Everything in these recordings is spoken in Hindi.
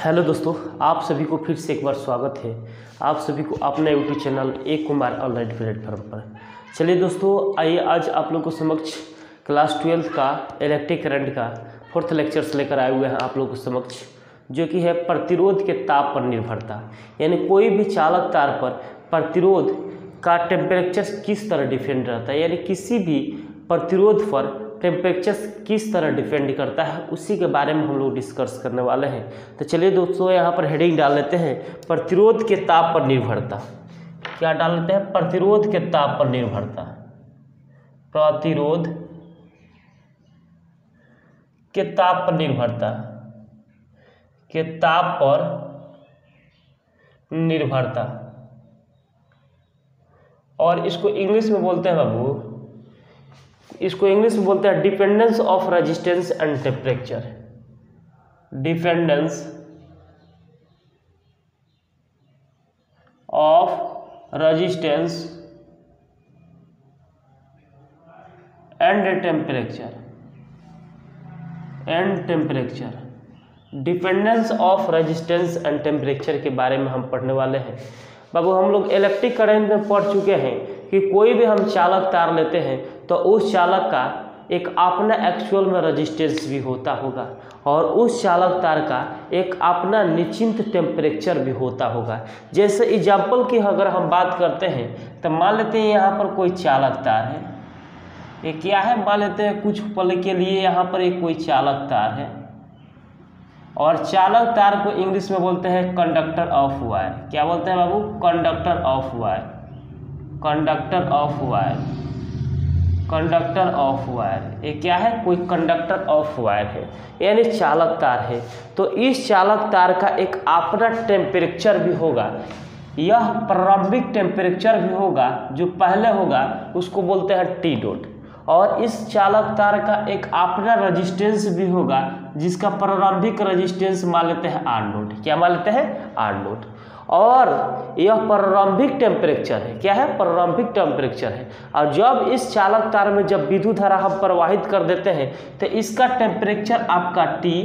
हेलो दोस्तों, आप सभी को फिर से एक बार स्वागत है। आप सभी को अपने यूट्यूब चैनल एक कुमार ऑनलाइन प्लेटफॉर्म पर। चलिए दोस्तों, आइए आज आप लोगों को समक्ष क्लास 12 का इलेक्ट्रिक करंट का 4th लेक्चर्स लेकर आए हुए हैं आप लोगों को समक्ष, जो कि है प्रतिरोध के ताप पर निर्भरता। यानी कोई भी चालक तार पर प्रतिरोध का टेम्परेचर किस तरह डिपेंड रहता है, यानी किसी भी प्रतिरोध पर टेम्परेचर किस तरह डिपेंड करता है, उसी के बारे में हम लोग डिस्कस करने वाले हैं। तो चलिए दोस्तों, यहाँ पर हेडिंग डाल लेते हैं, प्रतिरोध के ताप पर निर्भरता। क्या डाल लेते हैं? प्रतिरोध के ताप पर निर्भरता। प्रतिरोध के ताप पर निर्भरता, के ताप पर निर्भरता, और इसको इंग्लिश में बोलते हैं बाबू, इसको इंग्लिश में बोलते हैं dependence of resistance and temperature. Dependence of resistance and temperature. Dependence of resistance and temperature के बारे में हम पढ़ने वाले हैं। बाबू हम लोग इलेक्ट्रिक करंट में पढ़ चुके हैं कि कोई भी हम चालक तार लेते हैं तो उस चालक का एक अपना एक्चुअल में रेजिस्टेंस भी होता होगा, और उस चालक तार का एक अपना निश्चित टेम्परेचर भी होता होगा। जैसे एग्जाम्पल की अगर हम बात करते हैं तो मान लेते हैं यहाँ पर कोई चालक तार है। ये क्या है? मान लेते हैं कुछ पल के लिए यहाँ पर एक कोई चालक तार है, और चालक तार को इंग्लिश में बोलते हैं कंडक्टर ऑफ वायर। क्या बोलते हैं बाबू? Conductor of wire. Conductor of wire. Conductor of wire, ये क्या है? कोई कंडक्टर ऑफ वायर है, यानी चालक तार है। तो इस चालक तार का एक अपना टेम्परेचर भी होगा। यह प्रारंभिक टेम्परेचर भी होगा, जो पहले होगा उसको बोलते हैं टी डॉट, और इस चालक तार का एक अपना रेजिस्टेंस भी होगा, जिसका प्रारंभिक रेजिस्टेंस मान लेते हैं आर नोट। क्या मान लेते हैं? R naught. और यह प्रारंभिक टेम्परेचर है। क्या है? प्रारंभिक टेम्परेचर है। और जब इस चालक तार में जब विद्युत धारा हम प्रवाहित कर देते हैं तो इसका टेम्परेचर आपका टी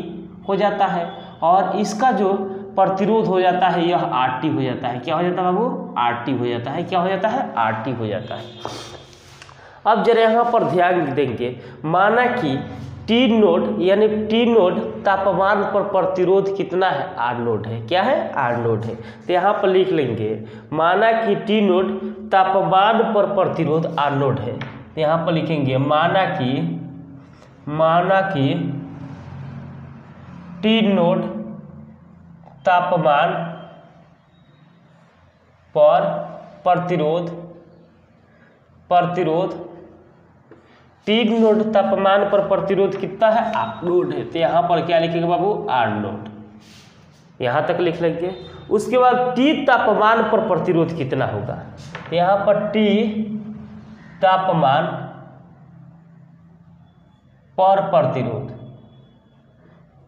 हो जाता है, और इसका जो प्रतिरोध हो जाता है यह आर टी हो जाता है। क्या हो जाता है बाबू? आर टी हो जाता है। क्या हो जाता है? आर टी हो जाता है। अब जरा यहाँ पर ध्यान देंगे, माना कि टी नोड, यानी टी नोड तापमान पर प्रतिरोध कितना है? आर नोड है। क्या है? आर नोड है। तो यहाँ पर लिख लेंगे, माना कि टी नोड तापमान पर प्रतिरोध आर नोड है। तो यहाँ पर लिखेंगे माना कि टी नोड तापमान पर प्रतिरोध टी नोड तापमान पर प्रतिरोध कितना है? आर नोड है। तो यहाँ पर क्या लिखेंगे बाबू? Are node. यहाँ तक लिख लेंगे। उसके बाद टी तापमान पर प्रतिरोध कितना होगा? यहाँ पर टी तापमान पर प्रतिरोध,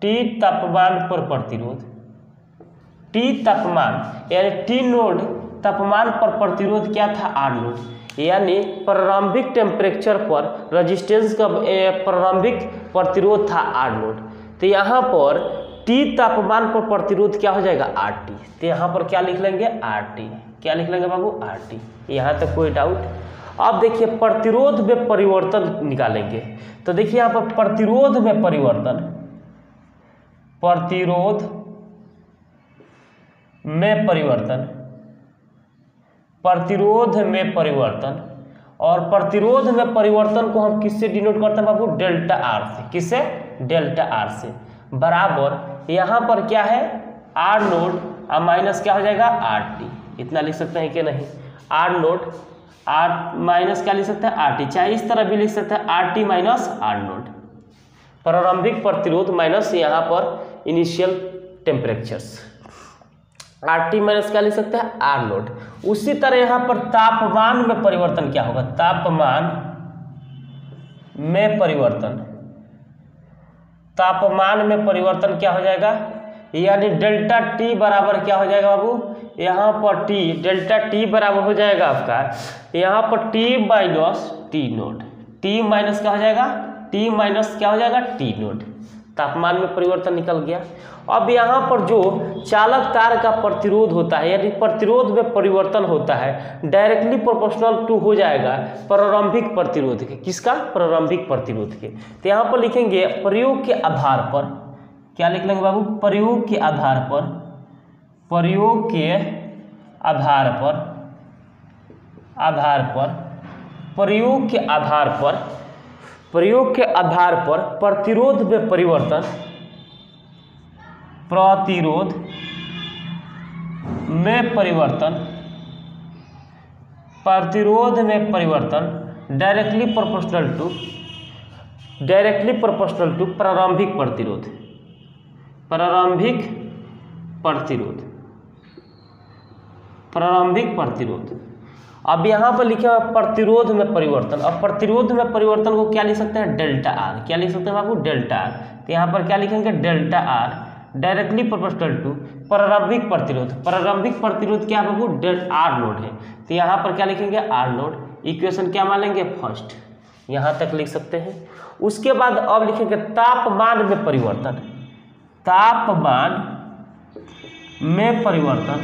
टी तापमान पर प्रतिरोध, टी तापमान यानी टी नोड तापमान पर प्रतिरोध क्या था? R naught. यानी प्रारंभिक टेम्परेचर पर रेजिस्टेंस का प्रारंभिक प्रतिरोध था आर नोट। तो यहाँ पर टी तापमान पर प्रतिरोध क्या हो जाएगा? R T. तो यहाँ पर क्या लिख लेंगे? R T. क्या लिख लेंगे बाबू? R T. यहाँ तक कोई डाउट? अब देखिए प्रतिरोध में परिवर्तन निकालेंगे। तो देखिए यहाँ पर प्रतिरोध में परिवर्तन, प्रतिरोध में परिवर्तन, प्रतिरोध में परिवर्तन, और प्रतिरोध में परिवर्तन को हम किससे डिनोट करते हैं बाबू? डेल्टा आर से। किससे? डेल्टा आर से। बराबर यहाँ पर क्या है? आर नोट और माइनस क्या हो जाएगा? R T. इतना लिख सकते हैं कि नहीं? आर नोट आर माइनस क्या लिख सकते हैं? R T. चाहे इस तरह भी लिख सकते हैं, R T minus R naught. प्रारंभिक प्रतिरोध माइनस यहाँ पर initial temperatures, R T minus क्या लिख सकते हैं? R naught. उसी तरह यहाँ पर तापमान में परिवर्तन क्या होगा? तापमान में परिवर्तन, तापमान में परिवर्तन क्या हो जाएगा? यानी डेल्टा टी बराबर क्या हो जाएगा बाबू? यहाँ पर टी, डेल्टा टी बराबर हो जाएगा आपका यहाँ पर T minus T note. T minus क्या हो जाएगा? टी माइनस क्या हो जाएगा? T note. तापमान में परिवर्तन निकल गया। अब यहाँ पर जो चालक तार का प्रतिरोध होता है यानी प्रतिरोध में परिवर्तन होता है डायरेक्टली प्रोपोर्शनल टू हो जाएगा प्रारंभिक प्रतिरोध के। किसका? प्रारंभिक प्रतिरोध के। तो यहाँ पर लिखेंगे प्रयोग के आधार पर, क्या लिख लेंगे बाबू? प्रयोग के आधार पर, प्रयोग के आधार पर, प्रयोग के आधार पर, प्रयोग के आधार पर प्रतिरोध में परिवर्तन, प्रतिरोध में परिवर्तन, प्रतिरोध में परिवर्तन डायरेक्टली प्रोपोर्शनल टू प्रारंभिक प्रतिरोध, प्रारंभिक प्रतिरोध, प्रारंभिक प्रतिरोध। अब यहाँ पर लिखा है प्रतिरोध में परिवर्तन। अब प्रतिरोध में परिवर्तन को क्या लिख सकते हैं? Delta are. क्या लिख सकते हैं बाबू? Delta R. तो यहाँ पर क्या लिखेंगे? Delta R directly proportional to प्रारंभिक प्रतिरोध। प्रारंभिक प्रतिरोध क्या बाबू? आर नोड है। तो यहाँ पर क्या लिखेंगे? R node. इक्वेशन क्या मान लेंगे? फर्स्ट। यहाँ तक लिख सकते हैं। उसके बाद अब लिखेंगे तापमान में परिवर्तन, तापमान में परिवर्तन,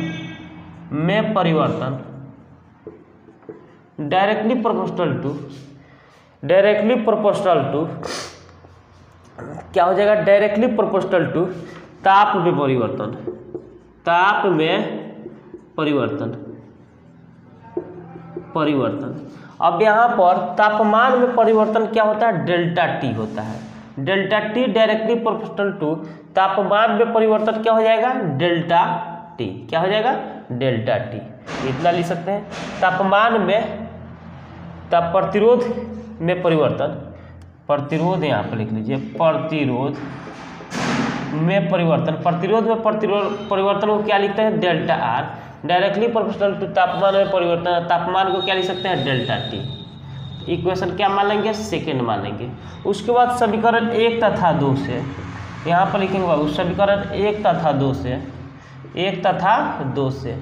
में परिवर्तन डायरेक्टली प्रोपोर्शनल टू क्या हो जाएगा? डायरेक्टली प्रोपोर्शनल टू ताप में परिवर्तन, ताप में परिवर्तन। अब यहाँ पर तापमान में परिवर्तन क्या होता है? डेल्टा टी होता है। Delta T directly proportional to तापमान में परिवर्तन क्या हो जाएगा? Delta T. क्या हो जाएगा? Delta T. इतना लिख सकते हैं। तापमान में प्रतिरोध में परिवर्तन, प्रतिरोध यहाँ पर लिख लीजिए, प्रतिरोध में परिवर्तन, प्रतिरोध में परिवर्तन को क्या लिखते हैं? Delta R directly proportional to तापमान में परिवर्तन, तापमान को क्या लिख सकते हैं? Delta T. इक्वेशन क्या मान लेंगे? सेकेंड मान लेंगे। उसके बाद समीकरण 1 तथा 2 से यहाँ पर लिखेंगे बाबू समीकरण 1 तथा 2 से, 1 तथा 2 से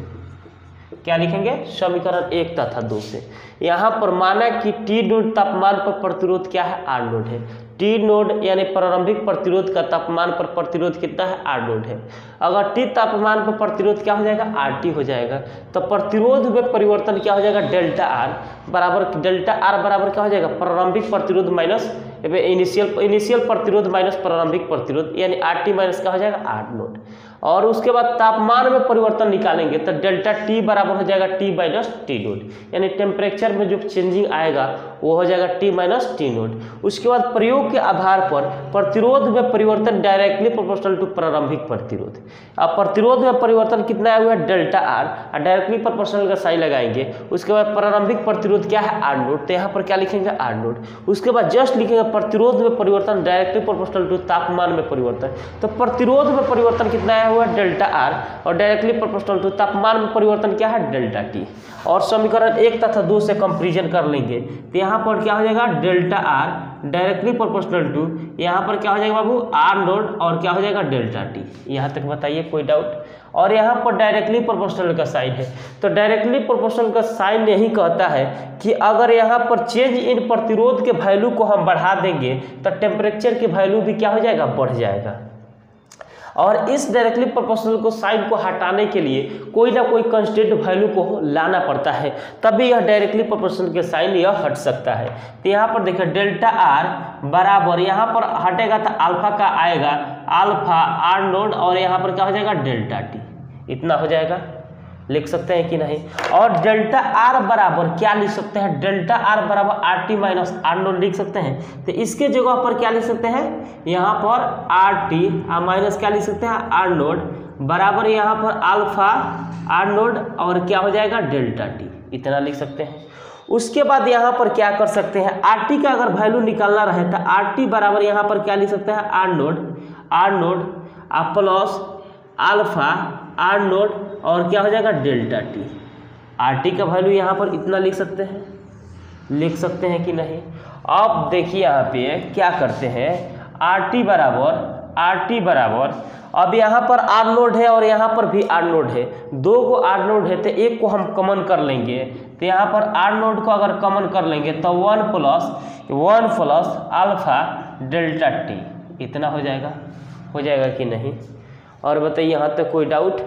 क्या लिखेंगे? समीकरण 1 तथा 2 से। यहाँ पर माना कि टी नोड तापमान पर प्रतिरोध क्या है? आर नोड है। टी नोड यानी प्रारंभिक प्रतिरोध का तापमान पर प्रतिरोध कितना है? आर नोड है। अगर टी तापमान पर प्रतिरोध क्या हो जाएगा? आर टी हो जाएगा। तो प्रतिरोध में परिवर्तन क्या हो जाएगा? डेल्टा आर बराबर, डेल्टा आर बराबर क्या हो जाएगा? प्रारंभिक प्रतिरोध माइनस इनिशियल प्रतिरोध माइनस प्रारंभिक प्रतिरोध यानी आर टी माइनस क्या हो जाएगा? R naught. और उसके बाद तापमान में परिवर्तन निकालेंगे तो डेल्टा टी बराबर हो जाएगा टी माइनस टी नोड यानी टेम्परेचर में जो चेंजिंग आएगा वो हो जाएगा टी माइनस टी नोड। उसके बाद प्रयोग के आधार पर प्रतिरोध में परिवर्तन डायरेक्टली प्रोपोर्शनल टू प्रारंभिक प्रतिरोध। अब प्रतिरोध में परिवर्तन कितना आया हुआ है? डेल्टा आर और डायरेक्टली प्रोपोर्शनल का साइन लगाएंगे। उसके बाद प्रारंभिक प्रतिरोध क्या है? R naught. तो यहाँ पर क्या लिखेंगे? R naught. उसके बाद जस्ट लिखेंगे प्रतिरोध में परिवर्तन डायरेक्टली प्रोपोर्शनल टू तापमान में परिवर्तन। तो प्रतिरोध में परिवर्तन कितना आया हुआ है? डेल्टा आर और डायरेक्टली प्रोपोर्शनल टू तापमान में परिवर्तन क्या है? Delta T. और समीकरण 1 तथा 2 से कंपेरिजन कर लेंगे तो यहाँ पर क्या हो जाएगा? Delta R directly proportional to, यहाँ पर क्या हो जाएगा बाबू? आर नोड और क्या हो जाएगा? Delta T. यहाँ तक बताइए कोई डाउट? और यहाँ पर डायरेक्टली प्रोपोर्शनल का साइन है तो डायरेक्टली प्रोपोर्शनल का साइन यही कहता है कि अगर यहाँ पर चेंज इन प्रतिरोध के वैल्यू को हम बढ़ा देंगे तो टेम्परेचर के वैल्यू भी क्या हो जाएगा? बढ़ जाएगा। और इस डायरेक्टली प्रोपोर्शनल को साइन को हटाने के लिए कोई ना कोई कांस्टेंट वैल्यू को लाना पड़ता है तभी यह डायरेक्टली प्रोपोर्शनल के साइन यह हट सकता है। तो यहाँ पर देखिए डेल्टा आर बराबर यहाँ पर हटेगा तो अल्फा का आएगा अल्फा आर नोड और यहाँ पर क्या हो जाएगा? Delta T. इतना हो जाएगा। लिख सकते हैं कि नहीं? और डेल्टा आर बराबर क्या लिख सकते हैं? डेल्टा आर बराबर R T minus R naught लिख सकते हैं। तो इसके जगह पर क्या लिख सकते हैं? यहाँ पर आर टी माइनस क्या लिख सकते हैं? आर नोड बराबर यहाँ पर अल्फा आर नोड और क्या हो जाएगा? Delta T. इतना लिख सकते हैं। उसके बाद यहाँ पर क्या कर सकते हैं? आर टी का अगर वैल्यू निकालना रहे तो आर टी बराबर यहाँ पर क्या लिख सकते हैं? R naught plus alpha R naught और क्या हो जाएगा? Delta T. आर टी का वैल्यू यहाँ पर इतना लिख सकते हैं, लिख सकते हैं कि नहीं? अब देखिए यहाँ पे क्या करते हैं? आर टी बराबर अब यहाँ पर आर नोड है और यहाँ पर भी आर नोड है, दो को आर नोड है तो एक को हम कॉमन कर लेंगे। तो यहाँ पर आर नोड को अगर कॉमन कर लेंगे तो 1 प्लस अल्फा डेल्टा टी इतना हो जाएगा कि नहीं? और बताइए यहाँ तक कोई डाउट?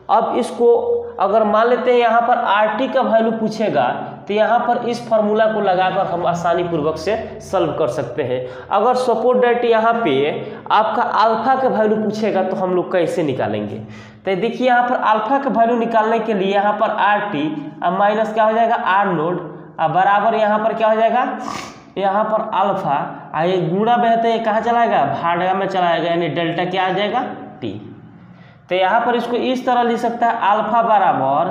अब इसको अगर मान लेते हैं यहाँ पर RT का वैल्यू पूछेगा तो यहाँ पर इस फार्मूला को लगाकर हम आसानी पूर्वक से सॉल्व कर सकते हैं। अगर सपोज दैट यहाँ पे आपका अल्फा का वैल्यू पूछेगा तो हम लोग कैसे निकालेंगे? तो देखिए यहाँ पर अल्फा का वैल्यू निकालने के लिए यहाँ पर RT अब माइनस क्या हो जाएगा R0 अब बराबर यहाँ पर क्या हो जाएगा, यहाँ पर अल्फा ये गुणा बहते कहाँ चलाएगा, भागा में चलाएगा, यानी डेल्टा क्या आ जाएगा T। तो यहाँ पर इसको इस तरह लिख सकता है अल्फा बराबर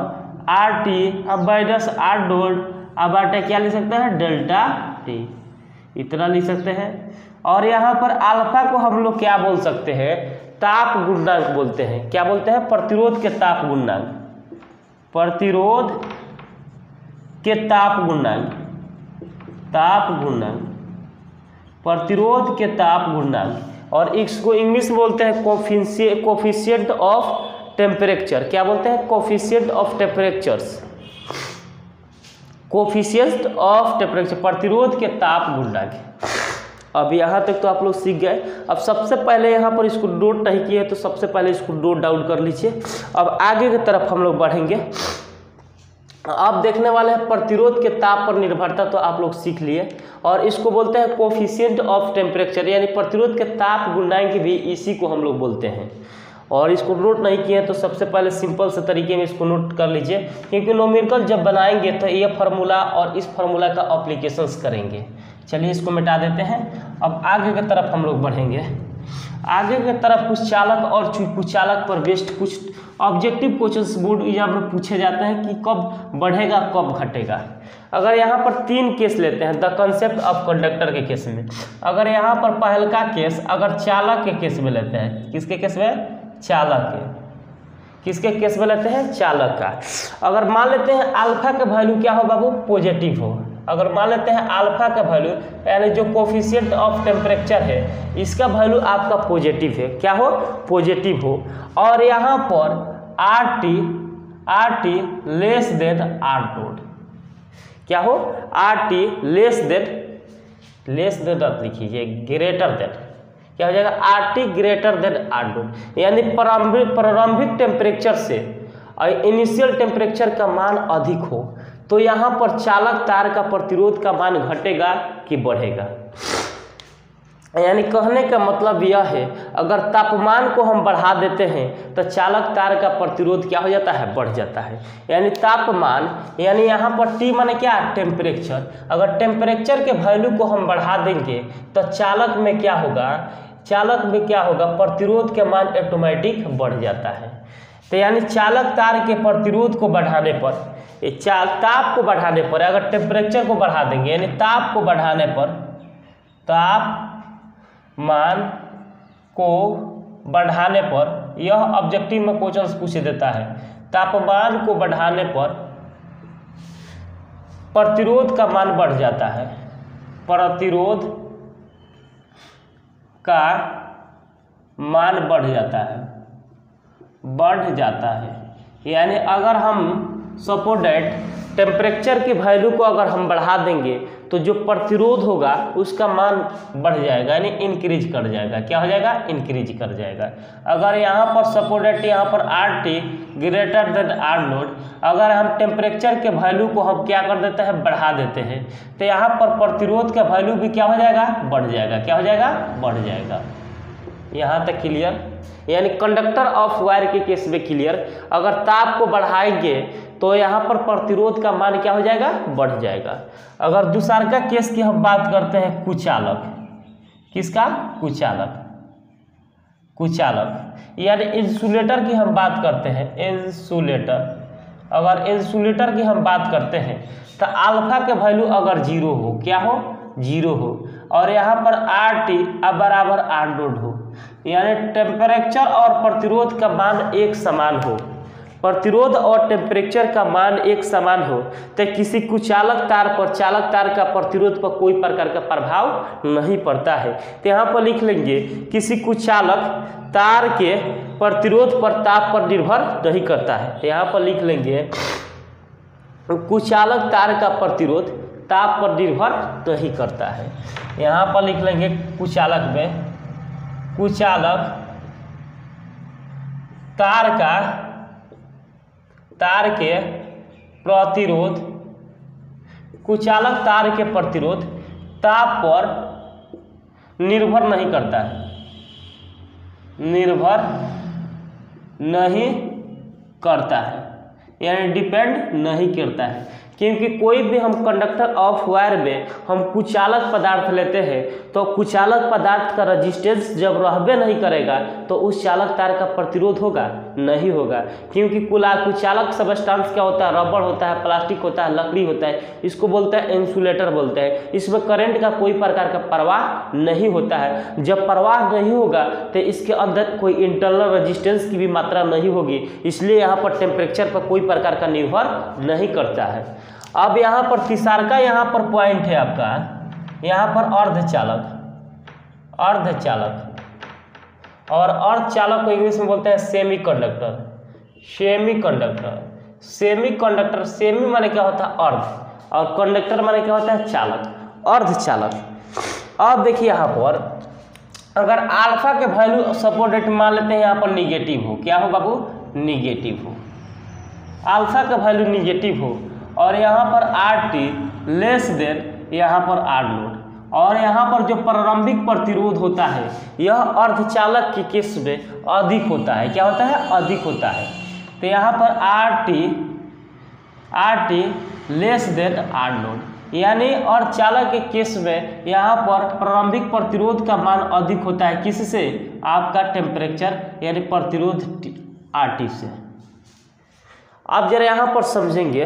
RT अब माइनस R0 अब आटे क्या लिख सकते हैं डेल्टा T, इतना लिख सकते हैं। और यहाँ पर अल्फा को हम लोग क्या बोल सकते हैं, ताप गुणांक बोलते हैं। क्या बोलते हैं? प्रतिरोध के ताप गुणांक, प्रतिरोध के ताप गुणांक, प्रतिरोध के ताप गुणांक। और इसको इंग्लिश में बोलते हैं कोफिशिएंट ऑफ टेम्परेचर। क्या बोलते हैं? Coefficient of temperatures, coefficient of temperature, प्रतिरोध के ताप गुणांक। अब यहाँ तक तो आप लोग सीख गए। अब सबसे पहले यहाँ पर इसको नोट नहीं किए तो सबसे पहले इसको नोट डाउन कर लीजिए। अब आगे की तरफ हम लोग बढ़ेंगे। आप देखने वाले हैं प्रतिरोध के ताप पर निर्भरता, तो आप लोग सीख लिए। और इसको बोलते हैं कोफिशिएंट ऑफ टेम्परेचर, यानी प्रतिरोध के ताप गुणांक भी इसी को हम लोग बोलते हैं। और इसको नोट नहीं किए तो सबसे पहले सिंपल से तरीके में इसको नोट कर लीजिए, क्योंकि न्यूमेरिकल जब बनाएंगे तो ये फार्मूला और इस फार्मूला का एप्लीकेशंस करेंगे। चलिए इसको मिटा देते हैं। अब आगे की तरफ हम लोग बढ़ेंगे। आगे की तरफ कुछ चालक और कुचालक पर बेस्ड कुछ ऑब्जेक्टिव क्वेश्चंस बोर्ड एग्जाम में पूछे जाते हैं कि कब बढ़ेगा कब घटेगा। अगर यहाँ पर 3 केस लेते हैं द कंसेप्ट ऑफ कंडक्टर के केस में, अगर यहाँ पर पहल का केस अगर चालक के केस में लेते हैं, किसके केस में? चालक के। किसके केस में लेते हैं? चालक का। अगर मान लेते हैं अल्फा का वैल्यू क्या हो बाबू? पॉजिटिव हो। अगर मान लेते हैं अल्फा का वैल्यू यानी जो कोफिशिएंट ऑफ टेम्परेचर है इसका वैल्यू आपका पॉजिटिव है, क्या हो? पॉजिटिव हो। और यहाँ पर RT लेस देन R0, क्या हो? RT लेस देन आप लिखिए ग्रेटर देन, क्या हो जाएगा? RT ग्रेटर देन R0, यानी प्रारंभिक टेम्परेचर से इनिशियल टेम्परेचर का मान अधिक हो तो यहाँ पर चालक तार का प्रतिरोध का मान घटेगा कि बढ़ेगा। यानी कहने का मतलब यह है अगर तापमान को हम बढ़ा देते हैं तो चालक तार का प्रतिरोध क्या हो जाता है? बढ़ जाता है। यानी तापमान, यानी यहाँ पर T माने क्या? टेम्परेचर। अगर टेम्परेचर के वैल्यू को हम बढ़ा देंगे तो चालक में क्या होगा? प्रतिरोध के मान ऑटोमेटिक बढ़ जाता है। तो यानी चालक तार के प्रतिरोध को बढ़ाने पर, ताप को बढ़ाने पर, अगर टेम्परेचर को बढ़ा देंगे यानी ताप को बढ़ाने पर, तापमान को बढ़ाने पर, यह ऑब्जेक्टिव में क्वेश्चंस पूछ देता है, तापमान को बढ़ाने पर प्रतिरोध का मान बढ़ जाता है, प्रतिरोध का मान बढ़ जाता है। यानी अगर हम सपोज दैट टेम्परेचर के वैल्यू को अगर हम बढ़ा देंगे तो जो प्रतिरोध होगा उसका मान बढ़ जाएगा, यानी इंक्रीज कर जाएगा। क्या हो जाएगा? इंक्रीज कर जाएगा। अगर यहाँ पर सपोज दैट यहाँ पर RT ग्रेटर देन R0, अगर हम टेम्परेचर के वैल्यू को हम क्या कर देते हैं? बढ़ा देते हैं, तो यहाँ पर प्रतिरोध का वैल्यू भी क्या हो जाएगा? बढ़ जाएगा। क्या हो जाएगा? बढ़ जाएगा। यहाँ तक क्लियर? यानी कंडक्टर ऑफ वायर के केस में क्लियर। अगर ताप को बढ़ाएंगे तो यहाँ पर प्रतिरोध का मान क्या हो जाएगा? बढ़ जाएगा। अगर दूसरा का केस की हम बात करते हैं कुचालक, किसका? कुचालक यानी इंसुलेटर की हम बात करते हैं, इंसुलेटर। अगर इंसुलेटर की हम बात करते हैं तो अल्फा के वैल्यू अगर 0 हो, क्या हो? 0 हो। और यहाँ पर RT अब बराबर R0 हो, यानी टेम्परेचर और प्रतिरोध का मान एक समान हो, प्रतिरोध और टेम्परेचर का मान एक समान हो तो किसी कुचालक तार पर चालक तार का प्रतिरोध पर कोई प्रकार का प्रभाव नहीं पड़ता है। तो यहाँ पर लिख लेंगे किसी कुचालक तार के प्रतिरोध पर ताप पर निर्भर नहीं करता है। तो यहाँ पर लिख लेंगे कुचालक तार का प्रतिरोध ताप पर निर्भर नहीं करता है। यहाँ पर लिख लेंगे कुचालक में कुचालक तार के प्रतिरोध, कुचालक तार के प्रतिरोध ताप पर निर्भर नहीं करता है, निर्भर नहीं करता है, यानी डिपेंड नहीं करता है। क्योंकि कोई भी हम कंडक्टर ऑफ वायर में हम कुचालक पदार्थ लेते हैं तो कुचालक पदार्थ का रेजिस्टेंस जब रहबे नहीं करेगा तो उस चालक तार का प्रतिरोध होगा, नहीं होगा। क्योंकि कुचालक सबस्टांस क्या होता है, रबड़ होता है, प्लास्टिक होता है, लकड़ी होता है, इसको बोलते हैं इंसुलेटर बोलते हैं। इसमें करंट का कोई प्रकार का प्रवाह नहीं होता है। जब प्रवाह नहीं होगा तो इसके अंदर कोई इंटरनल रेजिस्टेंस की भी मात्रा नहीं होगी, इसलिए यहाँ पर टेम्परेचर पर कोई प्रकार का निर्भर नहीं करता है। अब यहाँ पर तीसरा का यहाँ पर पॉइंट है आपका, यहाँ पर अर्धचालक और अर्धचालक को इंग्लिश में बोलते हैं सेमी कंडक्टर। सेमी माने क्या होता है अर्ध, और कंडक्टर माने क्या होता है चालक, अर्धचालक। अब देखिए यहाँ पर अगर अल्फा के वैल्यू सपोज डेट मान लेते हैं यहाँ पर निगेटिव हो, क्या हो बाबू, निगेटिव हो, अल्फा का वैल्यू निगेटिव हो, और यहाँ पर आर टी लेस देन यहाँ पर आर नोट, और यहाँ पर जो प्रारंभिक प्रतिरोध होता है यह अर्धचालक के केस में अधिक होता है, क्या होता है, अधिक होता है। तो यहाँ पर R T less than R naught, यानी अर्धचालक के केस में यहाँ पर प्रारंभिक प्रतिरोध का मान अधिक होता है, किससे, आपका टेम्परेचर यानी प्रतिरोध आर टी से। आप जरा यहाँ पर समझेंगे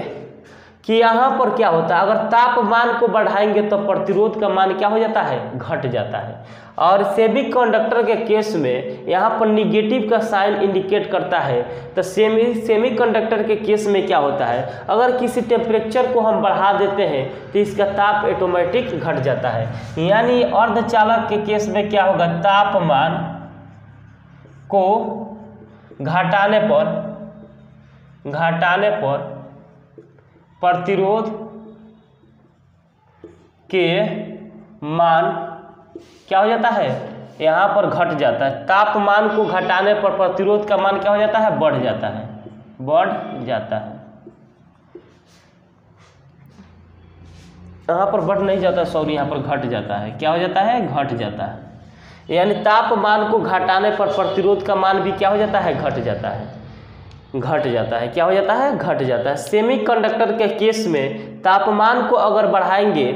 कि यहाँ पर क्या होता है, अगर तापमान को बढ़ाएंगे तो प्रतिरोध का मान क्या हो जाता है, घट जाता है। और सेमी कंडक्टर के केस में यहाँ पर निगेटिव का साइन इंडिकेट करता है। तो सेमी कंडक्टर के केस में क्या होता है, अगर किसी टेम्परेचर को हम बढ़ा देते हैं तो इसका ताप ऑटोमेटिक घट जाता है। यानी अर्धचालक के केस में क्या होगा, तापमान को घटाने पर प्रतिरोध के मान क्या हो जाता है, यहाँ पर घट जाता है। तापमान को घटाने पर प्रतिरोध का मान क्या हो जाता है, बढ़ जाता है। यहाँ पर बढ़ नहीं जाता, सॉरी, यहाँ पर घट जाता है। क्या हो जाता है, घट जाता है। यानी तापमान को घटाने पर प्रतिरोध का मान भी क्या हो जाता है, घट जाता है। क्या हो जाता है, घट जाता है। सेमी कंडक्टर के केस में तापमान को अगर बढ़ाएंगे,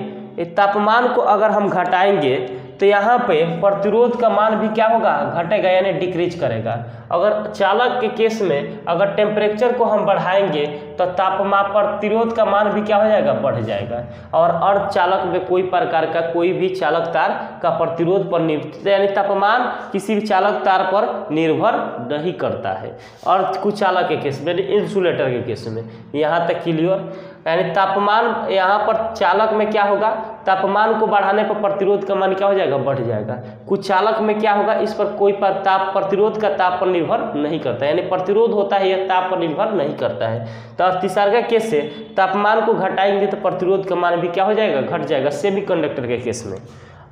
तापमान को अगर हम घटाएंगे तो यहाँ पे प्रतिरोध का मान भी क्या होगा, घटेगा, यानी डिक्रीज करेगा। अगर चालक के केस में अगर टेम्परेचर को हम बढ़ाएंगे तो तापमान प्रतिरोध का मान भी क्या हो जाएगा, बढ़ जाएगा। और अर्धचालक में कोई प्रकार का कोई भी चालक तार का प्रतिरोध पर यानी तापमान किसी भी चालक तार पर निर्भर नहीं करता है। और कुचालक के केस में, इंसुलेटर के केस में, यहाँ तक क्लियर। यानी तापमान यहाँ पर चालक में क्या होगा, तापमान को बढ़ाने पर प्रतिरोध का मान क्या हो जाएगा, बढ़ जाएगा। कुचालक में क्या होगा, इस पर कोई प्रतिरोध का ताप पर निर्भर नहीं करता है, यानी प्रतिरोध होता है यह ताप पर निर्भर नहीं करता है। तो तीसरा केस से तापमान को घटाएंगे तो प्रतिरोध का मान भी क्या हो जाएगा, घट जाएगा, सेमी कंडक्टर के केस में।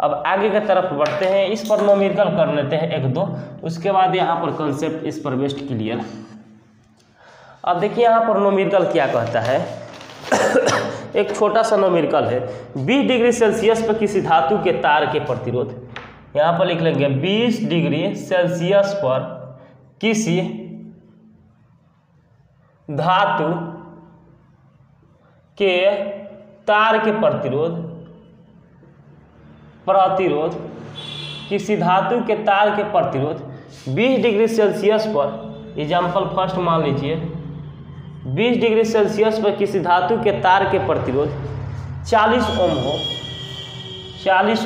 अब आगे की तरफ बढ़ते हैं, इस पर न्यूमेरिकल कर लेते हैं एक दो, उसके बाद यहाँ पर कॉन्सेप्ट इस पर बेस्ट क्लियर। अब देखिए यहाँ पर न्यूमेरिकल क्या कहता है। एक छोटा सा न्यूमेरिकल है, 20 डिग्री सेल्सियस पर किसी धातु के तार के प्रतिरोध, यहाँ पर लिख लेंगे 20 डिग्री सेल्सियस पर किसी धातु के तार के प्रतिरोध किसी धातु के तार के प्रतिरोध 20 डिग्री सेल्सियस पर, एग्जाम्पल फर्स्ट मान लीजिए 20 डिग्री सेल्सियस पर किसी धातु के तार के प्रतिरोध 40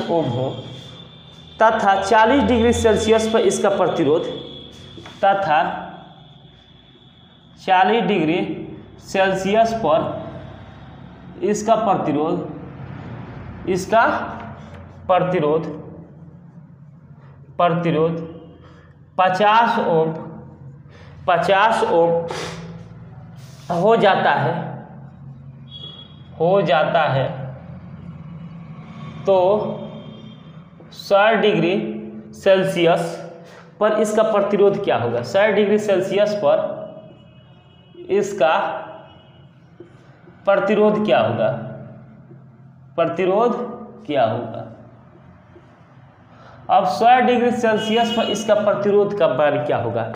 ओम हो तथा 40 डिग्री सेल्सियस पर इसका प्रतिरोध तथा 40 डिग्री सेल्सियस पर इसका प्रतिरोध 50 ओम हो जाता है तो 100 डिग्री सेल्सियस पर इसका प्रतिरोध क्या होगा। 100 डिग्री सेल्सियस पर इसका प्रतिरोध क्या होगा, प्रतिरोध क्या होगा। अब 100 डिग्री सेल्सियस पर इसका प्रतिरोध का मान क्या होगा।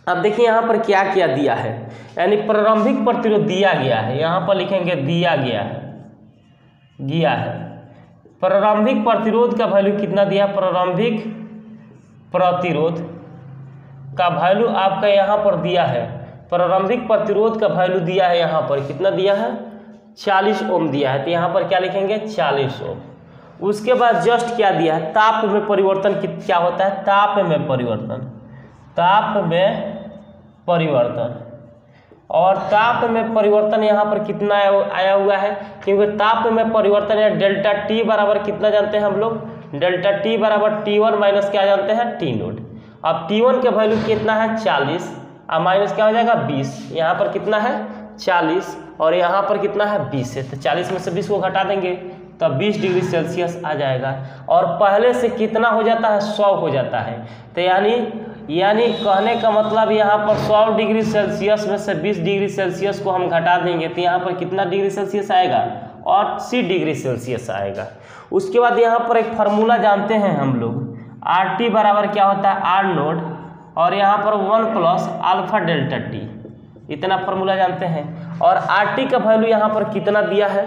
अब देखिए यहाँ पर क्या क्या दिया है, यानी प्रारंभिक प्रतिरोध दिया गया है, यहाँ पर लिखेंगे दिया गया है, प्रारंभिक प्रतिरोध का वैल्यू कितना दिया, प्रारंभिक प्रतिरोध का वैल्यू आपका यहाँ पर दिया है, प्रारंभिक प्रतिरोध का वैल्यू दिया है यहाँ पर कितना दिया है, 40 ओम दिया है, तो यहाँ पर क्या लिखेंगे 40 ओम। उसके बाद जस्ट क्या दिया है, ताप में परिवर्तन क्या होता है, ताप में परिवर्तन, ताप में परिवर्तन, और ताप में परिवर्तन यहाँ पर कितना आया हुआ है, क्योंकि ताप में परिवर्तन है डेल्टा टी बराबर कितना जानते हैं हम लोग, डेल्टा टी बराबर T1 माइनस क्या जानते हैं T0। अब T1 का वैल्यू कितना है 40 और माइनस क्या हो जाएगा 20, यहाँ पर कितना है 40 और यहाँ पर कितना है 20 है, तो 40 में से 20 को घटा देंगे तब 20 डिग्री सेल्सियस आ जाएगा, और पहले से कितना हो जाता है 100 हो जाता है। तो यानी कहने का मतलब यहाँ पर 100 डिग्री सेल्सियस में से 20 डिग्री सेल्सियस को हम घटा देंगे तो यहाँ पर कितना डिग्री सेल्सियस आएगा, 80 डिग्री सेल्सियस आएगा। उसके बाद यहाँ पर एक फार्मूला जानते हैं हम लोग, RT बराबर क्या होता है R नोट, और यहाँ पर 1 प्लस अल्फा डेल्टा टी, इतना फार्मूला जानते हैं। और RT का वैल्यू यहाँ पर कितना दिया है,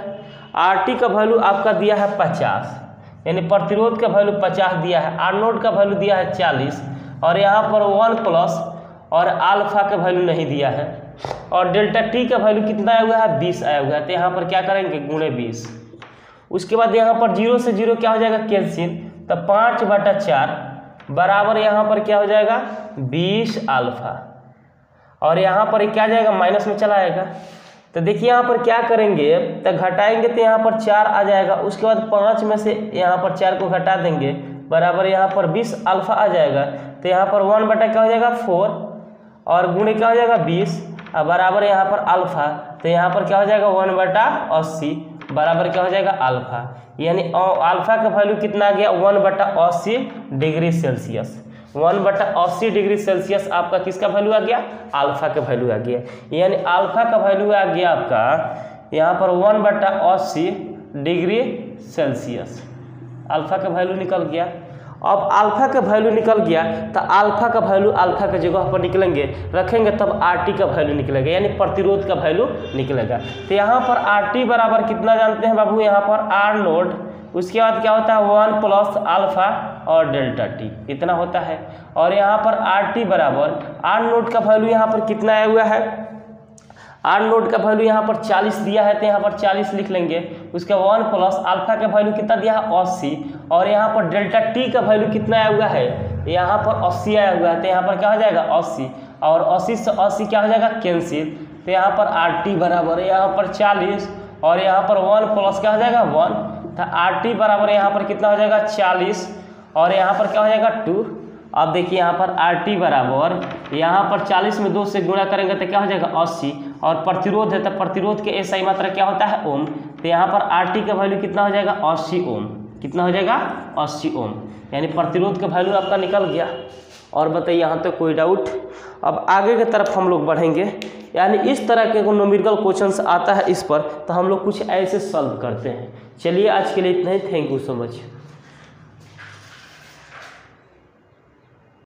RT का वैल्यू आपका दिया है 50, यानी प्रतिरोध का वैल्यू 50 दिया है, R नोट का वैल्यू दिया है 40, और यहाँ पर 1 प्लस और अल्फा का वैल्यू नहीं दिया है, और डेल्टा टी का वैल्यू कितना आया हुआ है 20 आया हुआ है, तो यहाँ पर क्या करेंगे गुणे 20। उसके बाद यहाँ पर 0 से 0 क्या हो जाएगा कैंसिल, तो 5/4 बराबर यहाँ पर क्या हो जाएगा 20 अल्फा, और यहाँ पर क्या जाएगा माइनस में चला आएगा। तो देखिए यहाँ पर क्या करेंगे, तो घटाएंगे तो यहाँ पर 4 आ जाएगा, उसके बाद 5 में से यहाँ पर 4 को घटा देंगे बराबर यहाँ पर 20 अल्फा आ जाएगा, तो यहाँ पर 1 क्या हो जाएगा 4 और गुणे क्या हो जाएगा 20 और बराबर यहाँ पर अल्फा, तो यहाँ पर क्या हो जाएगा 1/80 बराबर क्या हो जाएगा अल्फा, यानी अल्फा का वैल्यू कितना आ गया 1/80 डिग्री सेल्सियस, 1/80 डिग्री सेल्सियस आपका किसका वैल्यू आ गया, अल्फा का वैल्यू आ गया, यानी अल्फा का वैल्यू आ गया आपका यहाँ पर 1/80 डिग्री सेल्सियस, अल्फा का वैल्यू निकल गया। अब अल्फा का वैल्यू निकल गया तो अल्फा का वैल्यू अल्फा के जगह पर निकलेंगे रखेंगे तब RT का वैल्यू निकलेगा, यानी प्रतिरोध का वैल्यू निकलेगा। तो यहाँ पर RT बराबर कितना जानते हैं बाबू, यहाँ पर R नोट, उसके बाद क्या होता है 1 प्लस अल्फा और डेल्टा टी, इतना होता है। और यहाँ पर RT बराबर R नोट का वैल्यू यहाँ पर कितना आया हुआ है, R नोट का वैल्यू यहाँ पर 40 दिया है तो यहाँ पर 40 लिख लेंगे, उसका 1 प्लस अल्फा का वैल्यू कितना दिया है 80, और यहाँ पर डेल्टा टी का वैल्यू कितना आया हुआ है, यहाँ पर 80 आया हुआ है, तो यहाँ पर क्या हो जाएगा 80, और 80 से 80 क्या हो जाएगा कैंसिल, तो यहाँ पर RT बराबर यहाँ पर 40 और यहाँ पर 1 प्लस क्या हो जाएगा 1, तो RT बराबर यहाँ पर कितना हो जाएगा 40 और यहाँ पर क्या हो जाएगा 2। अब देखिए यहाँ पर RT बराबर यहाँ पर 40 में 2 से गुणा करेंगे तो क्या हो जाएगा 80, और प्रतिरोध है तो प्रतिरोध के SI मात्रा क्या होता है ओम, तो यहाँ पर RT का वैल्यू कितना हो जाएगा 80 ओम, कितना हो जाएगा 80 ओम, यानी प्रतिरोध का वैल्यू आपका निकल गया। और बताइए यहाँ तो कोई डाउट। अब आगे की तरफ हम लोग बढ़ेंगे, यानी इस तरह के न्यूमेरिकल क्वेश्चंस आता है इस पर तो हम लोग कुछ ऐसे सॉल्व करते हैं। चलिए आज के लिए इतना ही, थैंक यू सो मच।